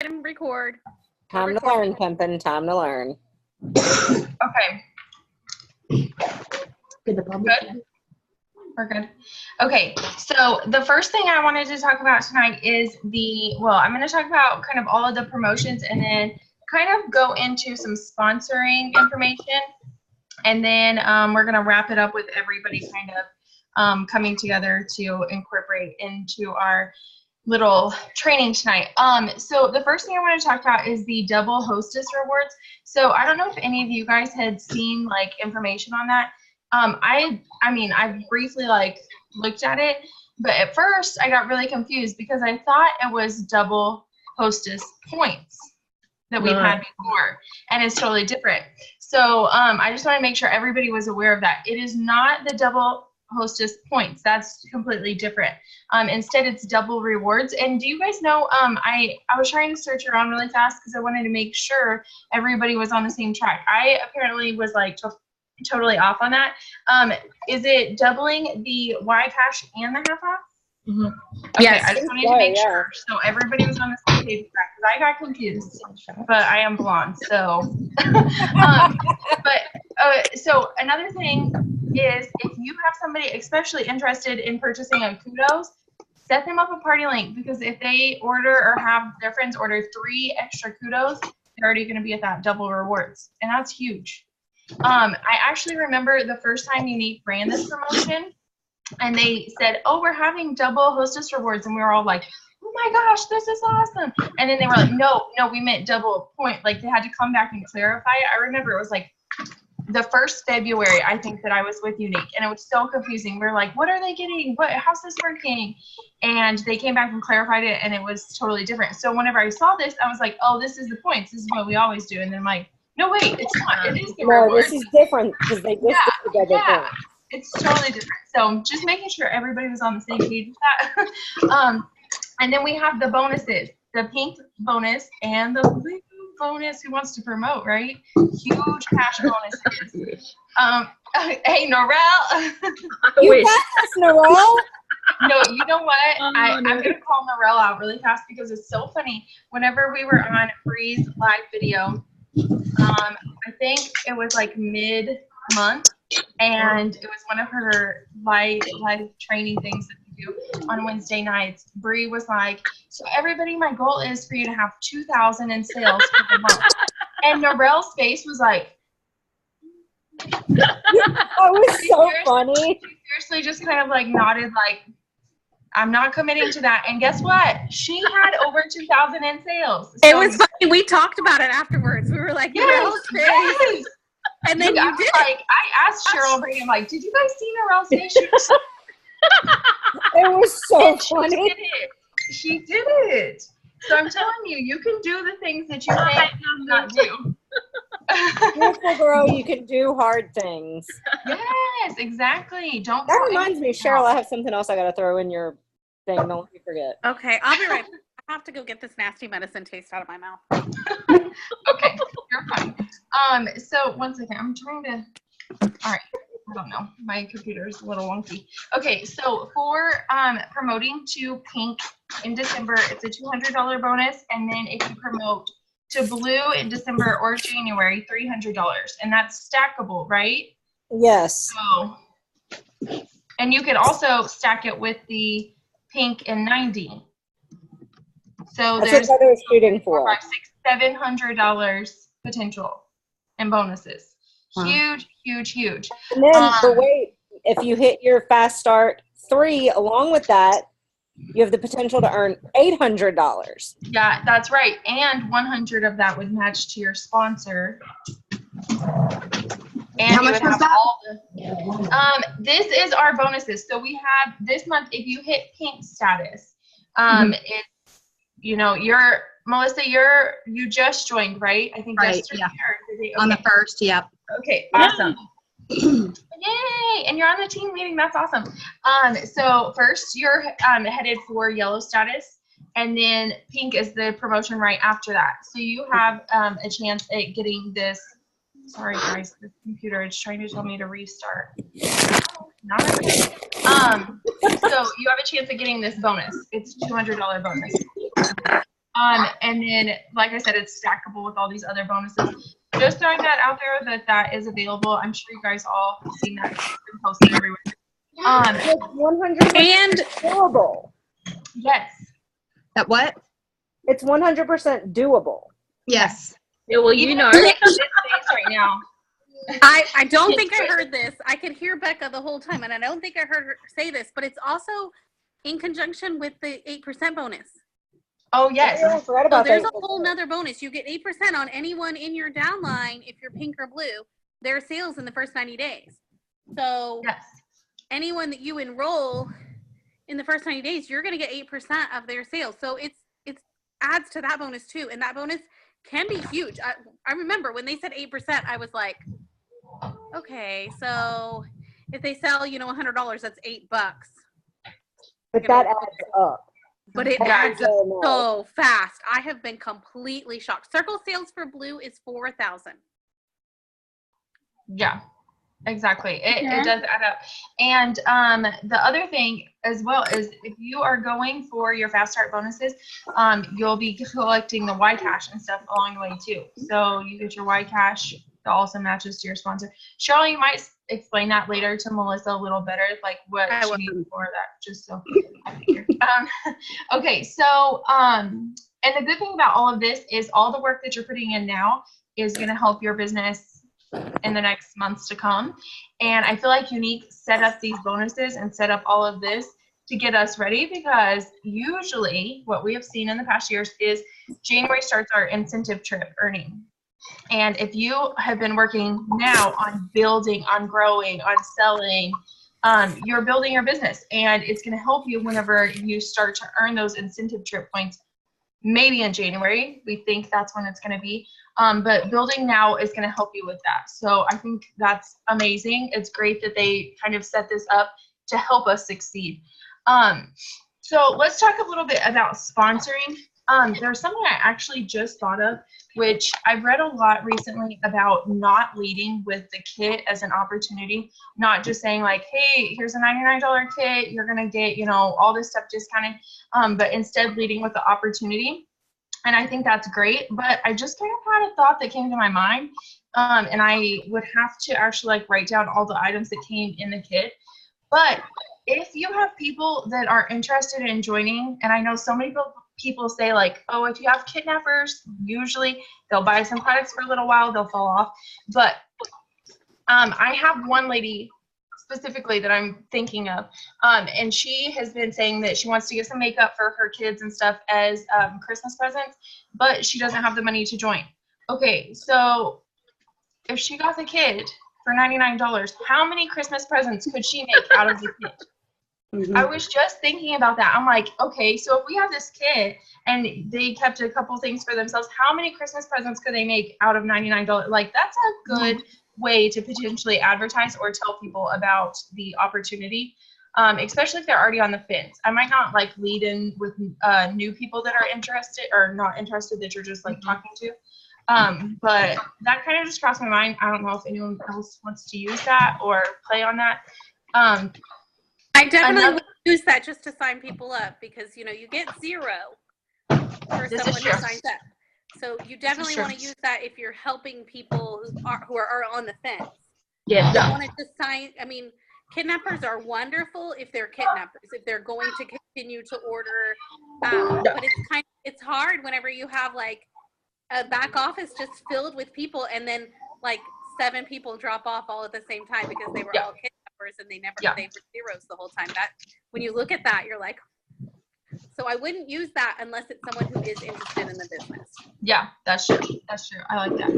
and record. Time to learn, Pimpin'. Time to learn. Okay. Good? We're good. Okay, so the first thing I wanted to talk about tonight is I'm going to talk about kind of all of the promotions and then kind of go into some sponsoring information. And then we're going to wrap it up with everybody kind of coming together to incorporate into our little training tonight. So the first thing I want to talk about is the double hostess rewards. So I don't know if any of you guys had seen like information on that. I mean, I briefly like looked at it, but at first I got really confused because I thought it was double hostess points that we've had before, and it's totally different. So I just want to make sure everybody was aware of that. It is not the double hostess points. That's completely different. Instead, it's double rewards. And do you guys know, I was trying to search around really fast because I wanted to make sure everybody was on the same track. I apparently was like totally off on that. Is it doubling the Y cash and the half off? Mm-hmm. Okay, yes, I just wanted to make sure. So everybody was on the same page because I got confused, but I am blonde, so. So another thing is if you have somebody especially interested in purchasing a kudos, set them up a party link, because if they order or have their friends order 3 extra kudos, they're already going to be at that double rewards, and that's huge. I actually remember the first time Unique ran this promotion, and they said, oh, we're having double hostess rewards, and we were all like, oh my gosh, this is awesome. And then they were like, no, we meant double point. Like, they had to come back and clarify it. I remember it was like the first February, I think, that I was with Unique, and it was so confusing. We were like, what are they getting? How's this working? And they came back and clarified it, and it was totally different. So whenever I saw this, I was like, oh, this is the points. This is what we always do. And then I'm like, no, wait, it's not. It is the reward. This is different because they just did the double point. It's totally different. So just making sure everybody was on the same page with that. And then we have the bonuses, the pink bonus and the blue bonus. Who wants to promote, right? Huge cash bonuses. Hey, Norel. You got this, Norel. No, you know what? I'm going to call Norel out really fast because it's so funny. Whenever we were on Bree's live video, I think it was like mid-month, and it was one of her live training things that we do on Wednesday nights. Bree was like, so everybody, my goal is for you to have 2,000 in sales for the month. And Norel's face was like, that was so funny. She seriously just kind of like nodded like, I'm not committing to that. And guess what? She had over 2,000 in sales. So, it was funny. We talked about it afterwards. We were like, yes. And then you did. Like, I asked Cheryl Brady, I'm like, did you guys see Norel's face? It was so funny. She did it. So I'm telling you, you can do the things that you can't not do. Beautiful girl, you can do hard things. Yes, exactly. That reminds me, Cheryl, I have something else I got to throw in your thing. Don't let me forget. Okay, I'll be right back. I have to go get this nasty medicine taste out of my mouth. Okay, you're fine. So one second, I'm trying to. All right. I don't know. My computer is a little wonky. Okay, so for promoting to pink in December, it's a $200 bonus, and then if you promote to blue in December or January, $300, and that's stackable, right? Yes. So, and you could also stack it with the pink in 90. So that's what I was shooting for. $500, $600, $700 potential in bonuses. Huge, huge, huge. And then if you hit your fast start 3 along with that, you have the potential to earn $800. Yeah, that's right. And 100 of that would match to your sponsor. And how much was that? This is our bonuses. So we have this month, if you hit pink status, it's, you know, Melissa, you just joined, right? I think right, yesterday. Yeah. On the 1st, yep. Okay, awesome. Yay! And you're on the team meeting. That's awesome. So first you're headed for yellow status, and then pink is the promotion right after that. So you have a chance at getting this. Sorry guys, the computer is trying to tell me to restart. Not okay. So you have a chance at getting this bonus. It's $200 bonus. And then, like I said, it's stackable with all these other bonuses. Just throwing that out there that is available. I'm sure you guys all have seen that. It's been posted everywhere. It's 100% And doable. Yes. That what? It's 100% doable. Yes. Yeah, well, Even you know, if it's in this space right now. I don't think I heard this. I could hear Becca the whole time, and I don't think I heard her say this, but it's also in conjunction with the 8% bonus. Oh, yes. I forgot So about there's that. a whole nother bonus. You get 8% on anyone in your downline if you're pink or blue, their sales in the first 90 days. So Yes. anyone that you enroll in the first 90 days, you're going to get 8% of their sales. So it's adds to that bonus too. And that bonus can be huge. I remember when they said 8%, I was like, okay, so if they sell, $100, that's $8. But that adds up. But it adds up so fast. I have been completely shocked. Circle sales for blue is 4,000. Yeah, exactly. It does add up. And the other thing as well is if you are going for your fast start bonuses, you'll be collecting the Y cash and stuff along the way too. So you get your Y cash that also matches to your sponsor. Cheryl, you might explain that later to Melissa a little better, like what she needs for that, just so I figured. Okay, so and the good thing about all of this is all the work that you're putting in now is going to help your business in the next months to come. And I feel like Unique set up these bonuses and set up all of this to get us ready, because usually what we have seen in the past years is January starts our incentive trip earning. And if you have been working now on building, on growing, on selling, you're building your business, and it's going to help you whenever you start to earn those incentive trip points. Maybe in January, we think that's when it's going to be. But building now is going to help you with that. So I think that's amazing. It's great that they kind of set this up to help us succeed. So let's talk a little bit about sponsoring. There's something I actually just thought of, which I've read a lot recently about not leading with the kit as an opportunity, not just saying like, hey, here's a $99 kit, you're going to get, all this stuff discounted, but instead leading with the opportunity. And I think that's great, but I just kind of had a thought that came to my mind, and I would have to actually write down all the items that came in the kit. But if you have people that are interested in joining, and I know so many people say like, oh, if you have kidnappers, usually they'll buy some products for a little while, they'll fall off. But I have one lady specifically that I'm thinking of, and she has been saying that she wants to get some makeup for her kids and stuff as Christmas presents, but she doesn't have the money to join. Okay, so if she got the kit for $99, how many Christmas presents could she make out of the kit? I was just thinking about that. I'm like, okay, so if we have this kit and they kept a couple things for themselves, how many Christmas presents could they make out of $99? Like, that's a good way to potentially advertise or tell people about the opportunity, especially if they're already on the fence. I might not lead in with new people that are interested or not interested that you're just talking to. But that kind of just crossed my mind. I don't know if anyone else wants to use that or play on that. I definitely would use that just to sign people up, because you get 0 for someone who signs up. So you definitely want to use that if you're helping people who are on the fence. Yeah. You want to just sign. I mean, kidnappers are wonderful if they're kidnappers, if they're going to continue to order. But it's hard whenever you have a back office just filled with people, and then 7 people drop off all at the same time because they were all kidnappers and they were zeros the whole time. That when you look at that, you're like, so I wouldn't use that unless it's someone who is interested in the business. Yeah, that's true. That's true. I like that.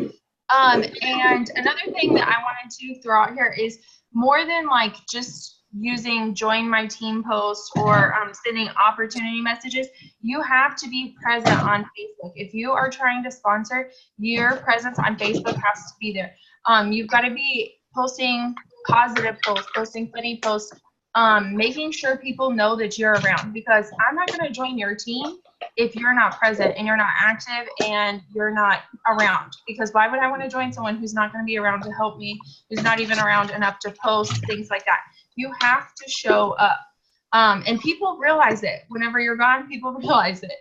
And another thing that I wanted to throw out here is more than just using join my team posts or sending opportunity messages, you have to be present on Facebook. If you are trying to sponsor, your presence on Facebook has to be there. You've got to be posting positive posts, posting funny posts, making sure people know that you're around, because I'm not going to join your team if you're not present and you're not active and you're not around, because why would I want to join someone who's not going to be around to help me, who's not even around enough to post, things like that. You have to show up. And people realize it. Whenever you're gone, people realize it.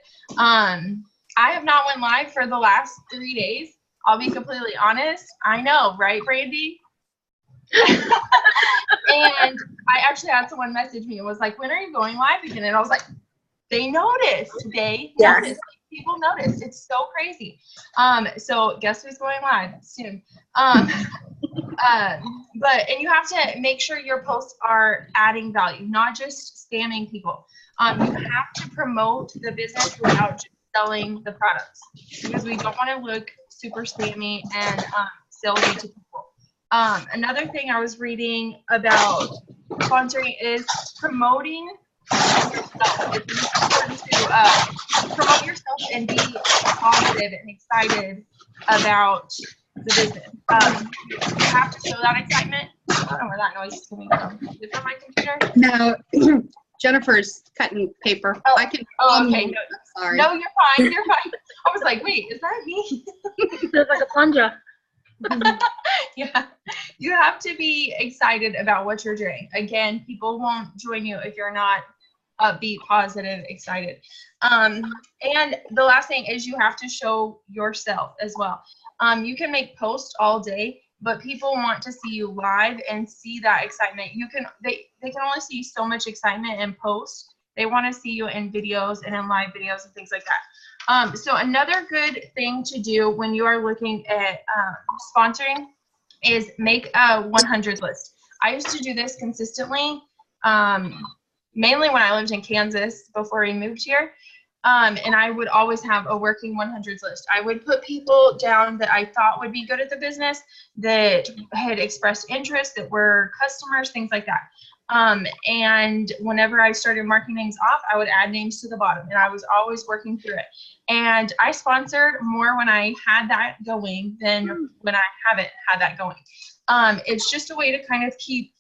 I have not went live for the last 3 days. I'll be completely honest. I know, right, Brandy? And I actually had someone message me and was like, when are you going live again? And I was like, they noticed. Noticed. People noticed. It's so crazy. So guess who's going live soon? But you have to make sure your posts are adding value, not just spamming people. You have to promote the business without just selling the products, because we don't want to look super spammy and salesy to people. Another thing I was reading about sponsoring is promoting yourself. It's important to promote yourself and be positive and excited about the business. You have to show that excitement. I don't know where that noise is coming from. Is it from my computer? No, Jennifer's cutting paper. Oh, I can. okay. No, I'm sorry. no, you're fine. You're fine. I was like, wait, is that me? It's like a plunger. Yeah, you have to be excited about what you're doing. Again, people won't join you if you're not upbeat, positive, excited. And the last thing is you have to show yourself as well. You can make posts all day, but people want to see you live and see that excitement. They can only see so much excitement in posts. They want to see you in videos and in live videos and things like that. So another good thing to do when you are looking at sponsoring is make a 100 list. I used to do this consistently, mainly when I lived in Kansas before we moved here. And I would always have a working 100s list. I would put people down that I thought would be good at the business, that had expressed interest, that were customers, things like that. And whenever I started marking names off, I would add names to the bottom, and I was always working through it. And I sponsored more when I had that going than when I haven't had that going. It's just a way to kind of keep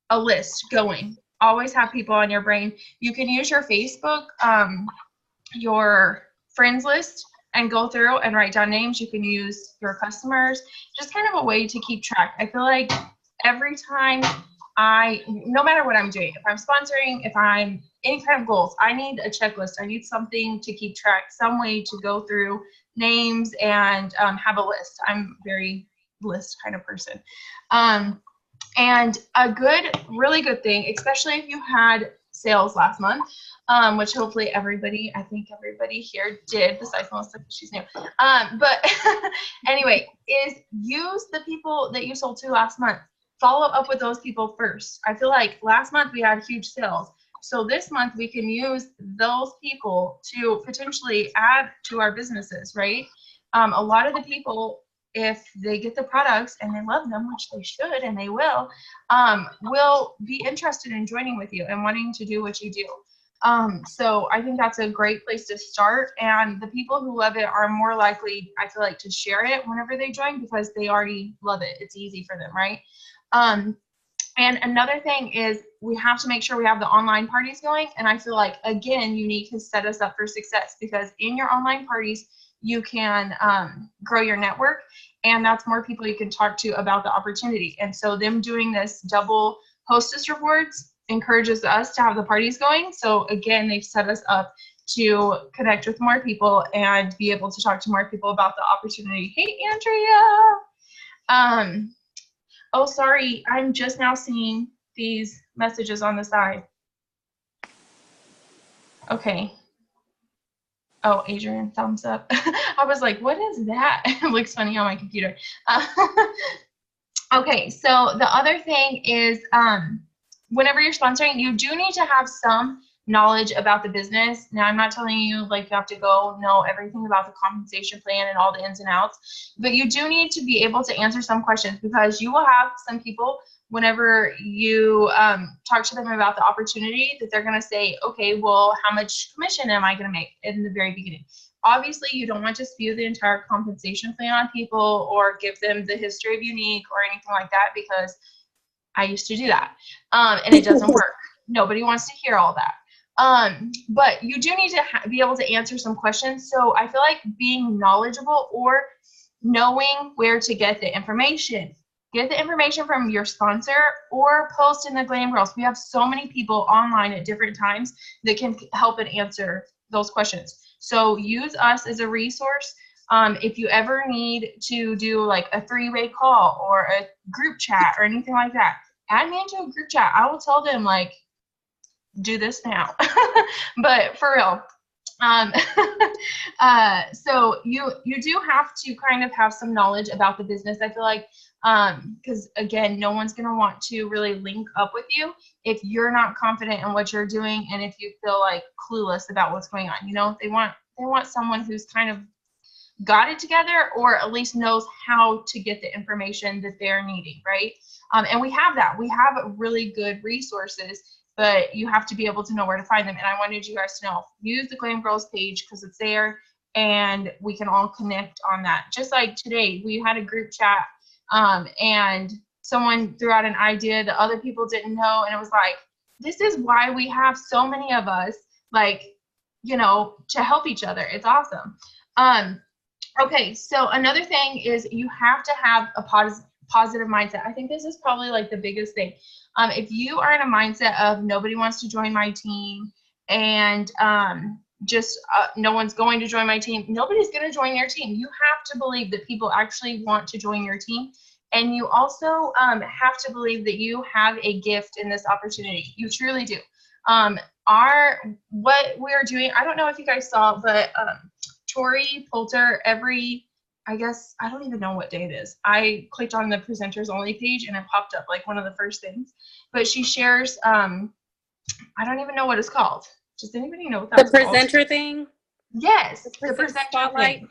a list going. Always have people on your brain. You can use your Facebook, your friends list, and go through and write down names. You can use your customers, just kind of a way to keep track. I feel like every time no matter what I'm doing, if I'm sponsoring, if I'm any kind of goals, I need a checklist. I need something to keep track, some way to go through names and have a list. I'm a very list kind of person. And a really good thing, especially if you had sales last month, which hopefully I think everybody here did, besides Melissa, because she's new. But anyway, is use the people that you sold to last month. Follow up with those people first. I feel like last month we had huge sales. So this month we can use those people to potentially add to our businesses, right? A lot of the people, if they get the products and they love them, which they should and they will be interested in joining with you and wanting to do what you do. So I think that's a great place to start. And the people who love it are more likely, I feel like, to share it whenever they join because they already love it. It's easy for them, right? And another thing is we have to make sure we have the online parties going. And I feel like, again, you need to set us up for success because in your online parties, you can grow your network, and that's more people you can talk to about the opportunity. And so them doing this double hostess rewards encourages us to have the parties going. So again, they've set us up to connect with more people and be able to talk to more people about the opportunity. Hey, Andrea. Oh, sorry, I'm just now seeing these messages on the side. Okay. Oh, Adrian, thumbs up. I was like, what is that? It looks funny on my computer. Okay, so the other thing is whenever you're sponsoring, you do need to have some knowledge about the business. Now, I'm not telling you like you have to go know everything about the compensation plan and all the ins and outs, but you do need to be able to answer some questions because you will have some people whenever you talk to them about the opportunity that they're going to say, okay, well, how much commission am I going to make in the very beginning? Obviously, you don't want to spew the entire compensation plan on people or give them the history of Unique or anything like that because I used to do that and it doesn't work. Nobody wants to hear all that. But you do need to be able to answer some questions. So I feel like being knowledgeable or knowing where to get the information. Get the information from your sponsor or post in the Glam Girls. We have so many people online at different times that can help and answer those questions. So use us as a resource. If you ever need to do like a 3-way call or a group chat or anything like that, add me into a group chat. I will tell them like, do this now. But for real. So you do have to kind of have some knowledge about the business. I feel like, because again, no one's going to want to really link up with you if you're not confident in what you're doing. And if you feel like clueless about what's going on, you know, they want someone who's kind of got it together, or at least knows how to get the information that they're needing. Right. And we have that. We have really good resources, but you have to be able to know where to find them. And I wanted you guys to know, use the Glam Girls page because it's there and we can all connect on that. Just like today, we had a group chat and someone threw out an idea that other people didn't know. And it was like, this is why we have so many of us, like, you know, to help each other. It's awesome. Okay, so another thing is you have to have a positive mindset. I think this is probably like the biggest thing. If you are in a mindset of nobody wants to join my team and just no one's going to join my team, nobody's going to join your team. You have to believe that people actually want to join your team. And you also have to believe that you have a gift in this opportunity. You truly do. What we're doing, I don't know if you guys saw, but Tori Poulter, I guess, I don't even know what day it is. I clicked on the presenters only page and it popped up like one of the first things. But she shares, I don't even know what it's called. Does anybody know what that's The called? presenter thing? Yes, the presenter spotlight. thing.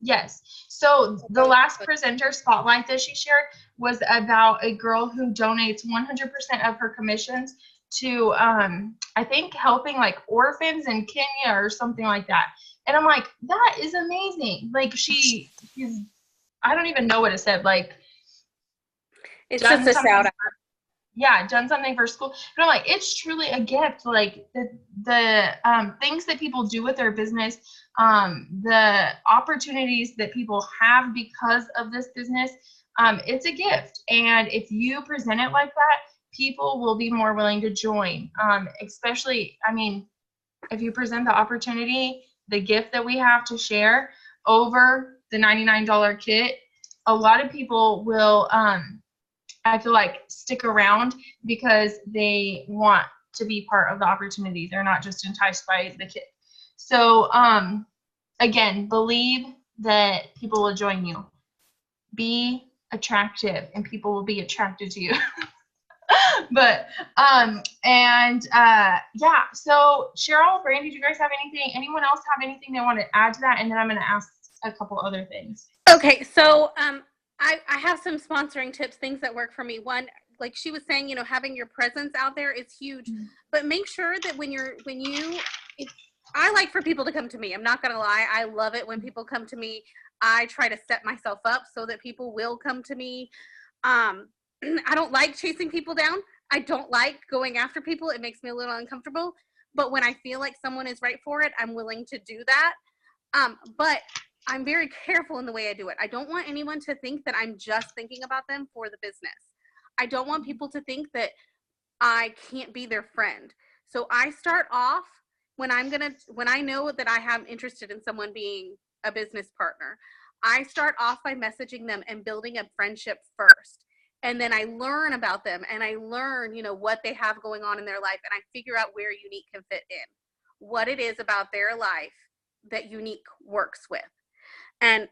Yes. So the last presenter spotlight that she shared was about a girl who donates 100% of her commissions to, I think, helping like orphans in Kenya or something like that. And I'm like, that is amazing. Like she's, I don't even know what it said. Like, It's just a shout out. Yeah, done something for school. But I'm like, it's truly a gift. Like the things that people do with their business, the opportunities that people have because of this business, it's a gift. And if you present it like that, people will be more willing to join. Especially, I mean, if you present the opportunity, the gift that we have to share over the $99 kit, a lot of people will, I feel like, stick around because they want to be part of the opportunity. They're not just enticed by the kit. So again, believe that people will join you. Be attractive and people will be attracted to you. But yeah, so Cheryl, Brandy, do you guys have anything, anyone else have anything they want to add to that? And then I'm going to ask a couple other things. Okay, so I have some sponsoring tips, things that work for me. One, like she was saying, you know, having your presence out there is huge, but make sure that I like for people to come to me. I'm not going to lie. I love it when people come to me. I try to set myself up so that people will come to me. I don't like chasing people down. I don't like going after people. It makes me a little uncomfortable. But when I feel like someone is right for it, I'm willing to do that. But I'm very careful in the way I do it. I don't want anyone to think that I'm just thinking about them for the business. I don't want people to think that I can't be their friend. So I start off when I know that I am interested in someone being a business partner, I start off by messaging them and building a friendship first. And then I learn about them and I learn, you know, what they have going on in their life. And I figure out where Unique can fit in, what it is about their life that Unique works with. And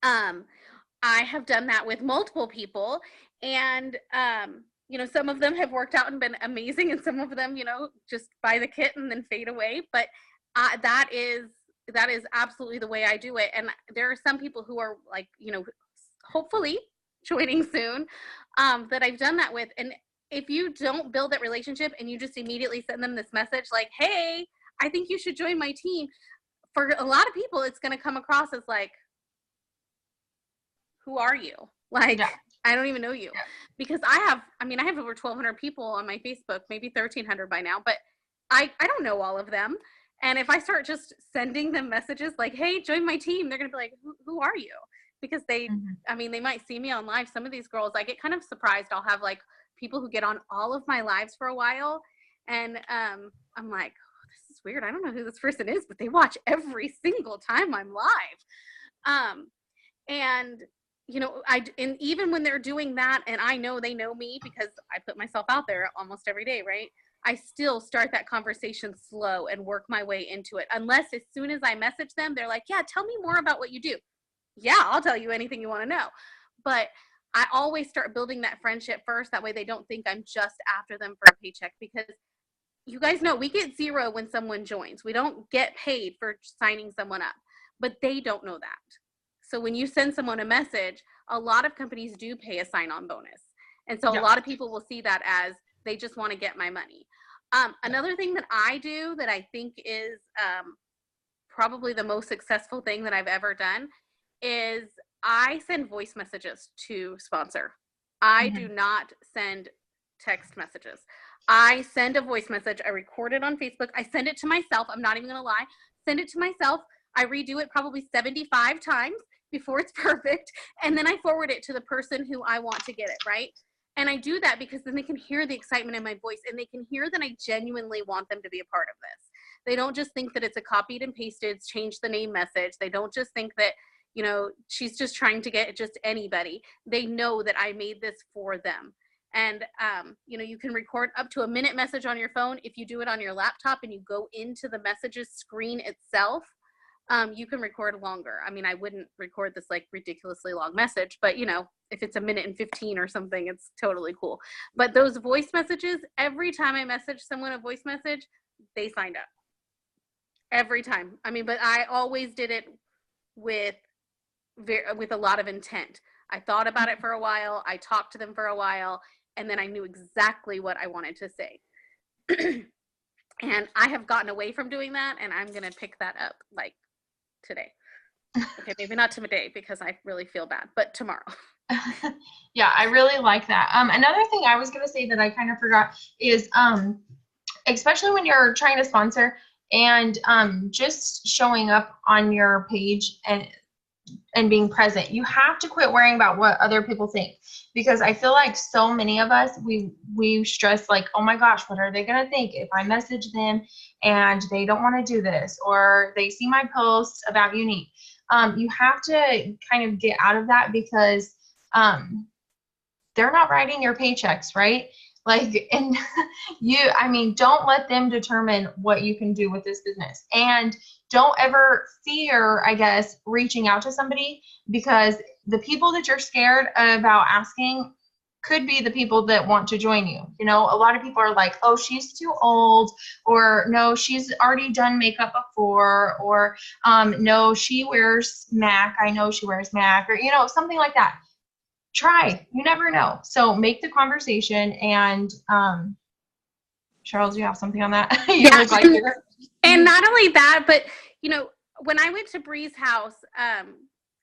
I have done that with multiple people. And, you know, some of them have worked out and been amazing. And some of them, you know, just buy the kit and then fade away. But that is absolutely the way I do it. And there are some people who are like, you know, hopefully joining soon, that I've done that with. And if you don't build that relationship and you just immediately send them this message like, hey, I think you should join my team, for a lot of people, it's going to come across as like, who are you? Like, yeah. I don't even know you. Yeah. Because I have over 1,200 people on my Facebook, maybe 1,300 by now, but I don't know all of them. And if I start just sending them messages like, hey, join my team, they're going to be like, who are you? Because they might see me on live. Some of these girls, I get kind of surprised. I'll have like people who get on all of my lives for a while. And I'm like, oh, this is weird. I don't know who this person is, but they watch every single time I'm live. And you know, and even when they're doing that, and I know they know me because I put myself out there almost every day, right? I still start that conversation slow and work my way into it. Unless as soon as I message them, they're like, yeah, tell me more about what you do. Yeah, I'll tell you anything you want to know. But I always start building that friendship first. That way they don't think I'm just after them for a paycheck, because you guys know we get zero when someone joins. We don't get paid for signing someone up, but they don't know that. So when you send someone a message, a lot of companies do pay a sign-on bonus. And so a lot of people will see that as they just want to get my money. Another thing that I do that I think is probably the most successful thing that I've ever done is I send voice messages to sponsor. I do not send text messages. I send a voice message. I record it on Facebook. I send it to myself. I'm not even going to lie. Send it to myself. I redo it probably 75 times before it's perfect. And then I forward it to the person who I want to get it, right? And I do that because then they can hear the excitement in my voice, and they can hear that I genuinely want them to be a part of this. They don't just think that it's a copied and pasted, change the name message. They don't just think that, you know, she's just trying to get just anybody. They know that I made this for them. And, you know, you can record up to a minute message on your phone. If you do it on your laptop and you go into the messages screen itself, you can record longer. I mean, I wouldn't record this like ridiculously long message, but you know, if it's a minute and 15 or something, it's totally cool. But those voice messages, every time I message someone a voice message, they signed up. Every time. I mean, but I always did it with a lot of intent. I thought about it for a while. I talked to them for a while, and then I knew exactly what I wanted to say. And I have gotten away from doing that, and I'm going to pick that up like today. Okay, maybe not today because I really feel bad, but tomorrow. Yeah, I really like that. Another thing I was going to say that I kind of forgot is, especially when you're trying to sponsor and just showing up on your page and being present, you have to quit worrying about what other people think, because I feel like so many of us, we stress like, oh my gosh, what are they going to think if I message them and they don't want to do this, or they see my post about Unique. You have to kind of get out of that, because they're not writing your paychecks, right? Like, and I mean, don't let them determine what you can do with this business. And don't ever fear, I guess, reaching out to somebody, because the people that you're scared about asking could be the people that want to join you. You know, a lot of people are like, oh, she's too old, or no, she's already done makeup before, or no, she wears MAC. I know she wears MAC, or, you know, something like that. Try, you never know. So make the conversation. And Charles, you have something on that? You Yeah. look like you're... And not only that, but you know, when I went to Bree's house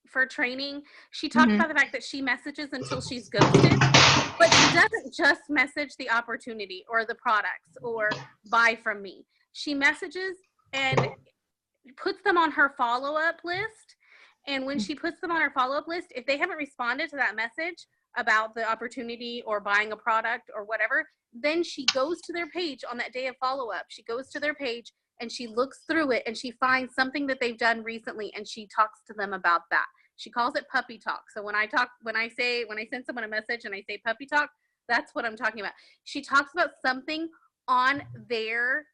for training, she talked about the fact that she messages until she's ghosted, but she doesn't just message the opportunity or the products or buy from me. She messages and puts them on her follow-up list. And when she puts them on her follow-up list, if they haven't responded to that message about the opportunity or buying a product or whatever, then she goes to their page on that day of follow-up. She goes to their page and she looks through it and she finds something that they've done recently, and she talks to them about that. She calls it puppy talk. So when I send someone a message and I say puppy talk, that's what I'm talking about. She talks about something on their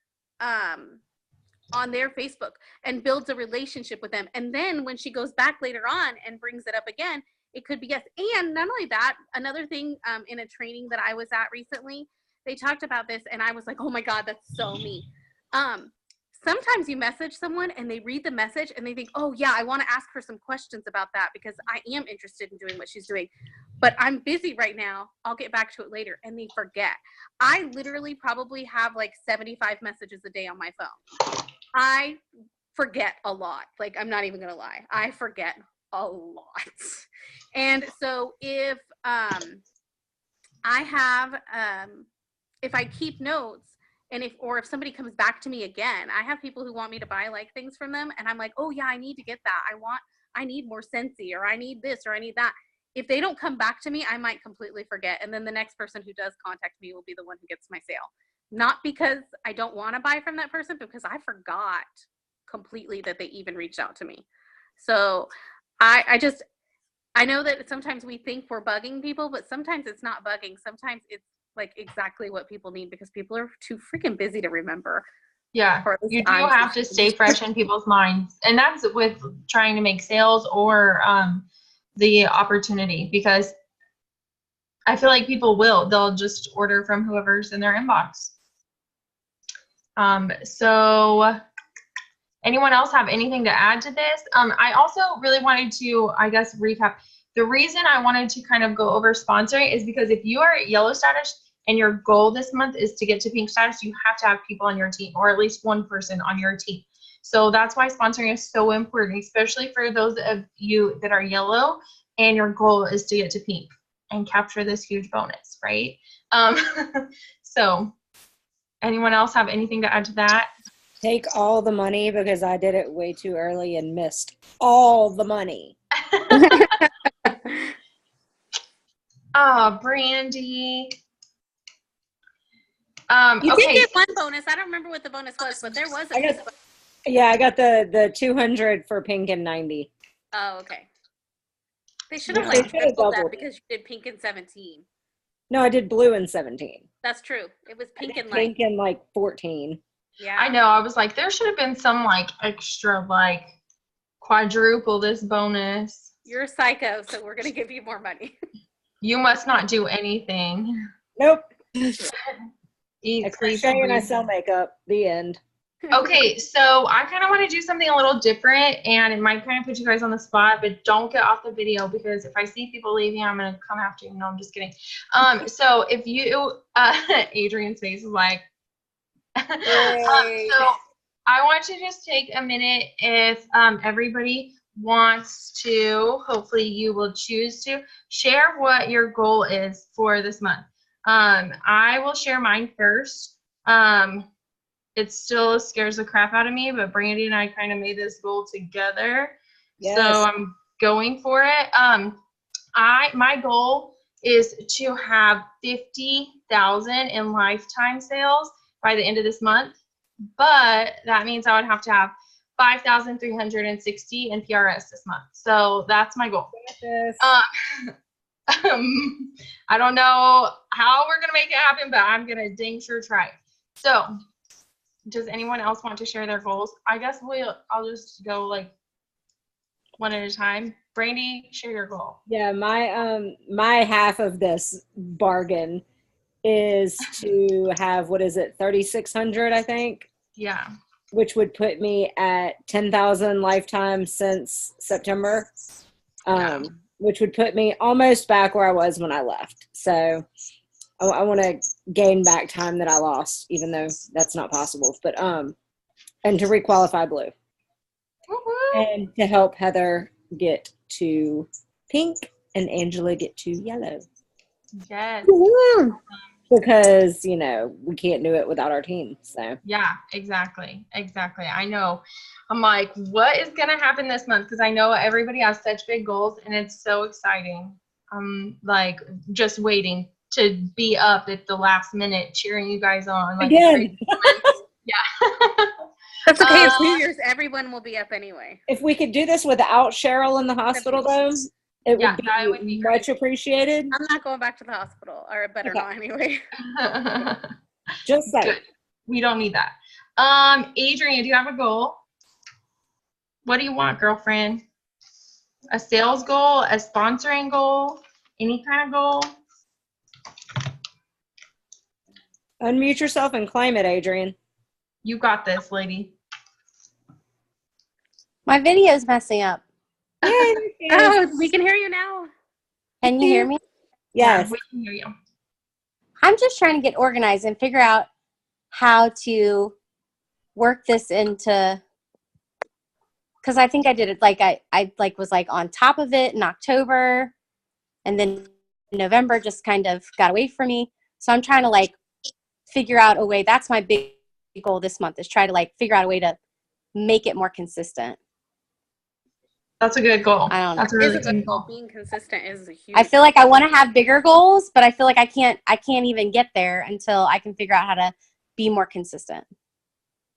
Facebook and builds a relationship with them. And then when she goes back later on and brings it up again, it could be yes. And not only that, another thing in a training that I was at recently, they talked about this and I was like, oh my God, that's so me. Sometimes you message someone and they read the message and they think, oh yeah, I want to ask her some questions about that because I am interested in doing what she's doing, but I'm busy right now. I'll get back to it later. And they forget. I literally probably have like 75 messages a day on my phone. I forget a lot. Like, I'm not even going to lie. I forget a lot. And so if I have, if I keep notes, and if somebody comes back to me again, I have people who want me to buy like things from them. And I'm like, oh yeah, I need to get that. I need more Scentsy, or I need this, or I need that. If they don't come back to me, I might completely forget. And then the next person who does contact me will be the one who gets my sale. Not because I don't want to buy from that person, because I forgot completely that they even reached out to me. So I know that sometimes we think we're bugging people, but sometimes it's not bugging. Sometimes it's like exactly what people need, because people are too freaking busy to remember. Yeah, you do have to stay fresh in people's minds. And that's with trying to make sales or the opportunity, because I feel like they'll just order from whoever's in their inbox. So anyone else have anything to add to this? I also really wanted to, I guess, recap. The reason I wanted to kind of go over sponsoring is because if you are at yellow status and your goal this month is to get to pink status, you have to have people on your team, or at least one person on your team. So that's why sponsoring is so important, especially for those of you that are yellow and your goal is to get to pink and capture this huge bonus, right? So anyone else have anything to add to that? Take all the money, because I did it way too early and missed all the money. Oh, Brandy. You Okay. did get one bonus. I don't remember what the bonus was, but there was a pink bonus. Yeah, I got the 200 for pink and 90. Oh, okay. They should have Yeah, like they should've tripled that, doubled. because you did pink in 17. No, I did blue in 17. That's true. It was pink and Pink in like 14. Yeah. I know. I was like, there should have been some like extra, like quadruple this bonus. You're a psycho, so we're gonna give you more money. You must not do anything. Nope. Eat, I sleep, crochet and I breathe. sell makeup. The end. Okay, so I kind of want to do something a little different, and it might kind of put you guys on the spot, but don't get off the video, because if I see people leaving, I'm going to come after you. No, I'm just kidding. So if you, Adrian's face is like, so I want to just take a minute, if everybody wants to, hopefully you will choose to share what your goal is for this month. I will share mine first. It still scares the crap out of me, but Brandy and I kind of made this goal together. Yes. So I'm going for it. My goal is to have 50,000 in lifetime sales by the end of this month, but that means I would have to have 5,360 in PRS this month. So that's my goal. I don't know how we're gonna make it happen, but I'm gonna dang sure try. So does anyone else want to share their goals? I guess I'll just go like one at a time. Brandy, share your goal. Yeah, my half of this bargain is to have, what is it, 3,600, I think? Yeah. Which would put me at 10,000 lifetime since September. Which would put me almost back where I was when I left. So I want to gain back time that I lost, even though that's not possible. But and to requalify blue. Woo-hoo. And to help Heather get to pink and Angela get to yellow. Yes. Because, we can't do it without our team. So Yeah, exactly. I know. I'm like, what is going to happen this month? Because I know everybody has such big goals, and it's so exciting. I'm like just waiting to be up at the last minute cheering you guys on. Like, again. Yeah. That's okay. It's New Year's. Everyone will be up anyway. If we could do this without Cheryl in the hospital, though, it would be much appreciated. I'm not going back to the hospital, or I better not anyway. Just saying. Good. We don't need that. Adrian, do you have a goal? What do you want, girlfriend? A sales goal, a sponsoring goal, any kind of goal? Unmute yourself and claim it, Adrian. You got this, lady. My video's messing up. Oh, we can hear you now. Can you hear me? Yes. Yeah, we can hear you. I'm just trying to get organized and figure out how to work this into, because I think I did it like I was like on top of it in October, and then November just kind of got away from me. So I'm trying to like figure out a way. That's my big goal this month, is try to like figure out a way to make it more consistent. That's a good goal. I don't know. That's a really good goal. Being consistent is a huge. I feel like I want to have bigger goals, but I feel like I can't even get there until I can figure out how to be more consistent.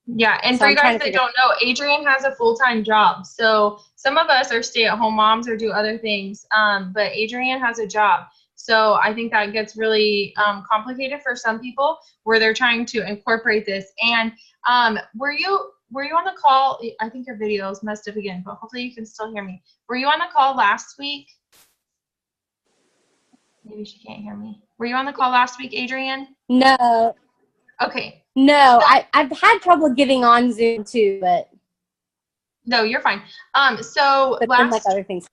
Yeah, and So for I'm you trying guys to that figure- don't know, Adrienne has a full-time job. So some of us are stay-at-home moms or do other things, but Adrienne has a job. So I think that gets really complicated for some people where they're trying to incorporate this. And were you on the call? I think your videos messed up again, but hopefully you can still hear me. Were you on the call last week? Maybe she can't hear me. Were you on the call last week, Adrienne? No, Okay. no, I've had trouble getting on Zoom too, but No, you're fine. So then like other things.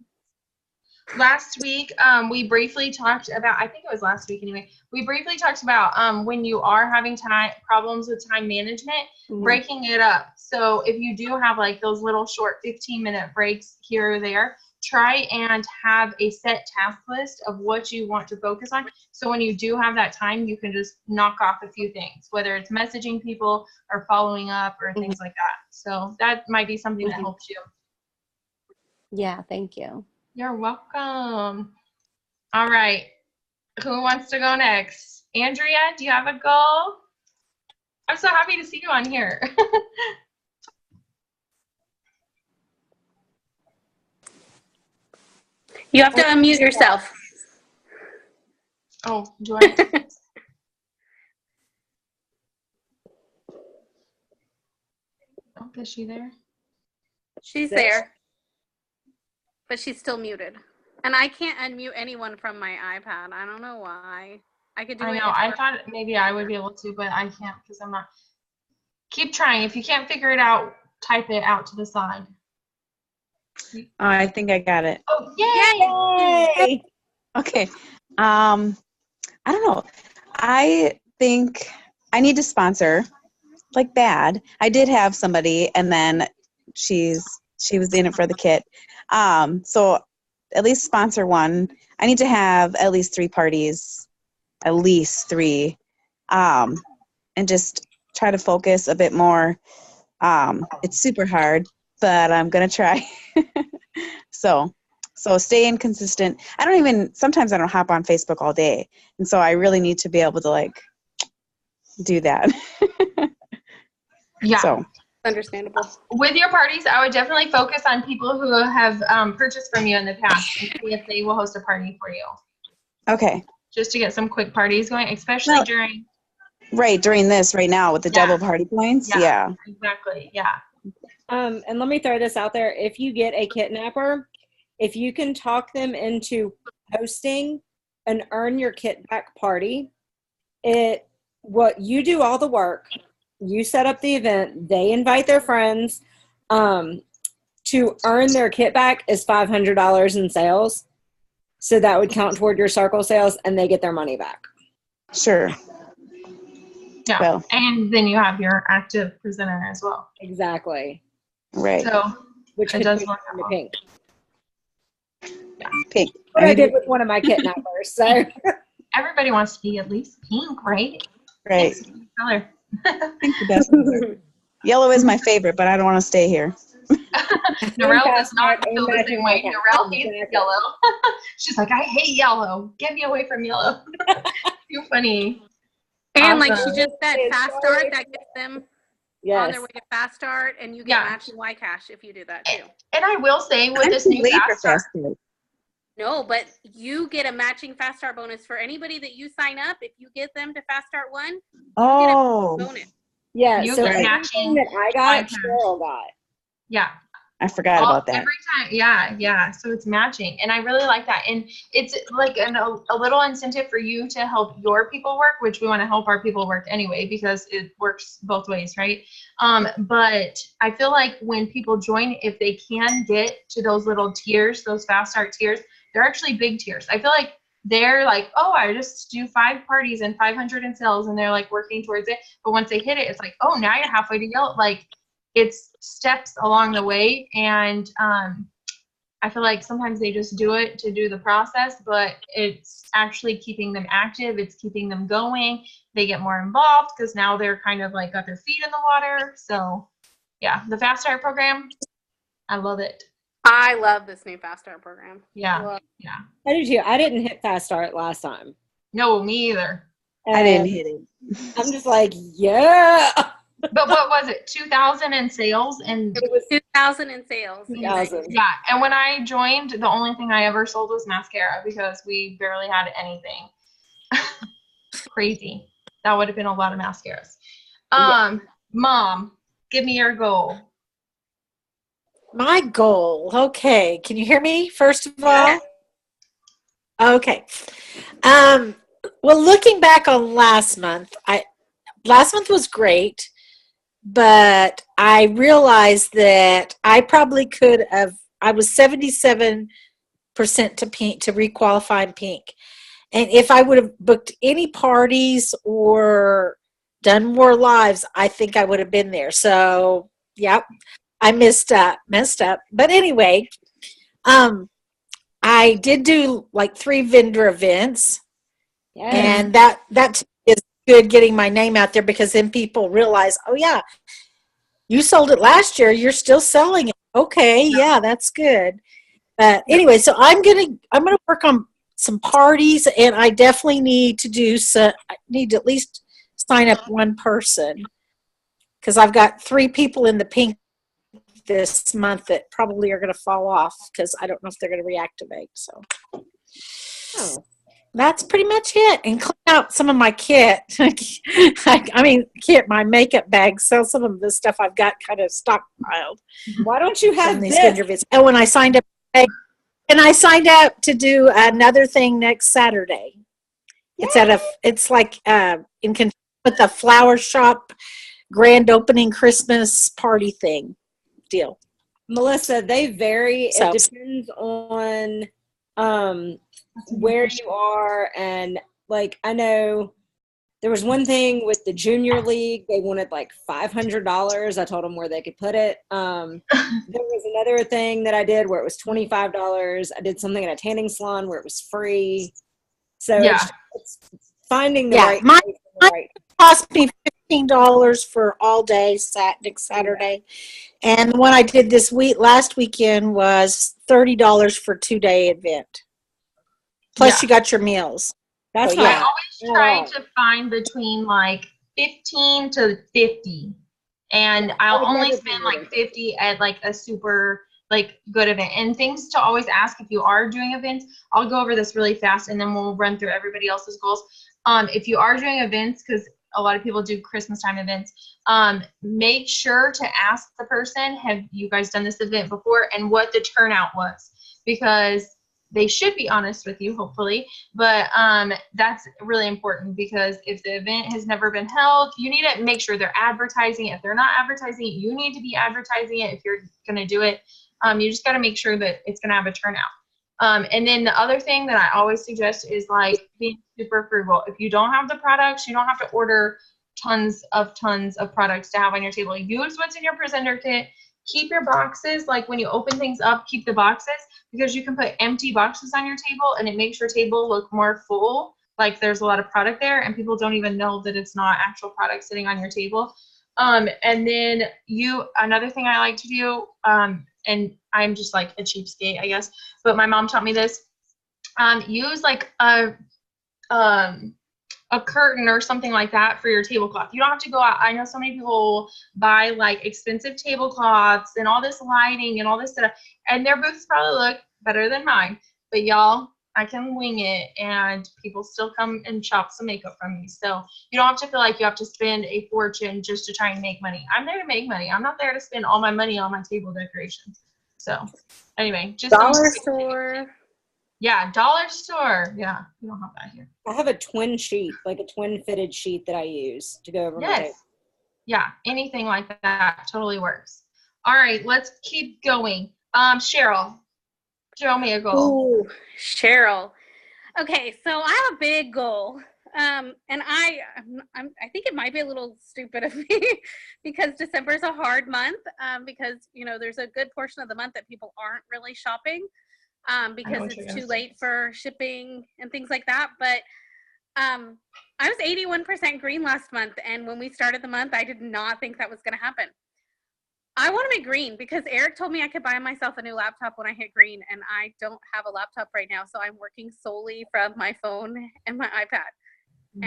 last week, we briefly talked about, I think it was last week anyway, we briefly talked about when you are having problems with time management, Mhm. breaking it up. So if you do have like those little short 15-minute breaks here or there, try and have a set task list of what you want to focus on. So when you do have that time, you can just knock off a few things, whether it's messaging people or following up or things like that. So that might be something that helps you. Yeah, thank you. You're welcome. All right. Who wants to go next? Andrea, do you have a goal? I'm so happy to see you on here. You have to unmute yourself. Oh, do I? Oh, is she there? She's there, but she's still muted. And I can't unmute anyone from my iPad. I don't know why. I could do it. I know. I thought maybe I would be able to, but I can't because I'm not. Keep trying. If you can't figure it out, type it out to the side. I think I got it. Oh, yay! Yay! Okay. I don't know. I think I need to sponsor, like bad. I did have somebody, and then she was in it for the kit. So at least sponsor one. I need to have at least 3 parties, at least 3, and just try to focus a bit more. It's super hard, but I'm gonna try. So staying consistent. Sometimes I don't hop on Facebook all day. And so I really need to be able to like do that. Yeah. So Understandable. With your parties, I would definitely focus on people who have purchased from you in the past and see if they will host a party for you. okay. Just to get some quick parties going, especially during. Right, during this right now with the double party points. Yeah. Exactly. Yeah. And let me throw this out there. If you get a kidnapper, if you can talk them into hosting an earn your kit back party, what you do all the work, you set up the event, they invite their friends, to earn their kit back is $500 in sales. So that would count toward your circle sales and they get their money back. Sure. Yeah. Well, and then you have your active presenter as well. Exactly. right. So Which it could does put work you in the out. pink. Pink. What I did with one of my kidnappers. So Everybody wants to be at least pink, right? Right. Pink's a cute color. Pink's the best color. Yellow is my favorite, but I don't want to stay here. Norelle does not feel the matching same way. my Norelle cat. hates yellow. She's like, I hate yellow. Get me away from yellow. Too funny. And like she Awesome. just said, fast start, that gets them on yes. their way to fast start, and you get Yeah. matching Y cash if you do that too. And I will say with I'm this too new late for fast start, fast food. No, but you get a matching fast start bonus for anybody that you sign up. If you get them to fast start 1, you Oh, get a bonus. Yeah. you So get everything matching. that I got, Okay. Cheryl got. Yeah. I forgot about that. Every time, yeah. So it's matching, and I really like that. And it's like a little incentive for you to help your people work, which we want to help our people work anyway because it works both ways, right? But I feel like when people join, if they can get to those little tiers, those fast start tiers, they're actually big tiers. I feel like they're like, oh, I just do 5 parties and 500 in sales, and they're like working towards it. But once they hit it, it's like, oh, now you're halfway to Yellow. Like, it's steps along the way, and I feel like sometimes they just do it to do the process, but it's actually keeping them active. It's keeping them going. They get more involved because now they're kind of like got their feet in the water. So yeah, the Fast Start program, I love it. I love this new fast start program. Yeah, Love- yeah. I did too. I didn't hit fast start last time. No, me either. I didn't And hit it. I'm just like, yeah. But what was it? 2,000 in sales and It was 2,000 in sales. 2,000. yeah. And when I joined, the only thing I ever sold was mascara because we barely had anything. Crazy. That would have been a lot of mascaras. Mom, give me your goal. My goal. Okay. Can you hear me first of all? Okay. Well, looking back on last month was great, but I realized that I probably could have, I was 77% to pink, to requalify in pink. And if I would have booked any parties or done more lives, I think I would have been there. So, yep, I messed up. But anyway, I did do like 3 vendor events, Yes. and that is good, getting my name out there, because then people realize, oh yeah, you sold it last year, you're still selling it. Okay, yeah, that's good. But anyway, so I'm gonna work on some parties, and I definitely need to at least sign up one person, because I've got 3 people in the pink this month that probably are going to fall off because I don't know if they're going to reactivate. So that's pretty much it. And clean out some of my kit. My makeup bag. Sell some of the stuff I've got kind of stockpiled. Why don't you have From these this? vendor visits. Oh, and I signed up to do another thing next Saturday. Yay. It's like in conjunction with the flower shop grand opening Christmas party thing deal. Melissa, they vary. So- It depends on where you are, and like I know there was one thing with the junior league, they wanted like $500. I told them where they could put it. There was another thing that I did where it was $25. I did something at a tanning salon where it was free. So it's finding the right mine place and the right. cost me $15 for all day next Saturday, and the one I did last weekend was $30 for 2-day event. Plus, you got your meals. That's So, I not always try to find between like 15 to 50, and I'll would only never spend do like it. 50 at like a super like good event. And things to always ask if you are doing events. I'll go over this really fast, and then we'll run through everybody else's goals. If you are doing events, because a lot of people do Christmas time events, make sure to ask the person, have you guys done this event before, and what the turnout was, because they should be honest with you, hopefully, but that's really important, because if the event has never been held, you need to make sure they're advertising it. If they're not advertising it, you need to be advertising it if you're going to do it. You just got to make sure that it's going to have a turnout. And then the other thing that I always suggest is like being super frugal. If you don't have the products, you don't have to order tons of products to have on your table. Use what's in your presenter kit. Keep your boxes, like when you open things up, keep the boxes, because you can put empty boxes on your table and it makes your table look more full, like there's a lot of product there, and people don't even know that it's not actual product sitting on your table. And then another thing I like to do, and I'm just like a cheapskate, I guess, but my mom taught me this, use like a curtain or something like that for your tablecloth. You don't have to go out. I know so many people buy like expensive tablecloths and all this lighting and all this stuff, and their booths probably look better than mine. But y'all, I can wing it, and people still come and shop some makeup from me. So you don't have to feel like you have to spend a fortune just to try and make money. I'm there to make money. I'm not there to spend all my money on my table decorations. So anyway, just Dollar store. Yeah, dollar store. Yeah, we don't have that here. I have a twin sheet, like a twin fitted sheet that I use to go over my table. Yes. Yeah, anything like that totally works. All right, let's keep going. Cheryl, show me a goal. Ooh, Cheryl. Okay, so I have a big goal. And I think it might be a little stupid of me because December is a hard month, because, there's a good portion of the month that people aren't really shopping. Because it's too late for shipping and things like that. But I was 81% green last month, and when we started the month, I did not think that was going to happen. I want to be green because Eric told me I could buy myself a new laptop when I hit green, and I don't have a laptop right now, so I'm working solely from my phone and my iPad.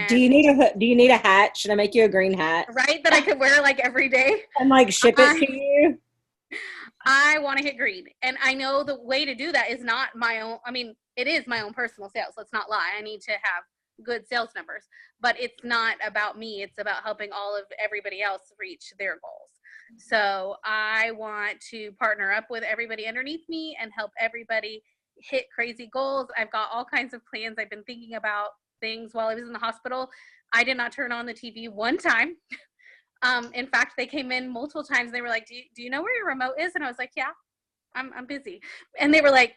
Do you need a hat? Should I make you a green hat? Right, that I could wear like every day. And like ship it to you? I want to hit green. And I know the way to do that is not my own. I mean, it is my own personal sales. Let's not lie. I need to have good sales numbers, but it's not about me. It's about helping all of everybody else reach their goals. So I want to partner up with everybody underneath me and help everybody hit crazy goals. I've got all kinds of plans. I've been thinking about things while I was in the hospital. I did not turn on the TV one time. In fact, they came in multiple times. They were like, do you know where your remote is? And I was like, yeah, I'm busy. And they were like,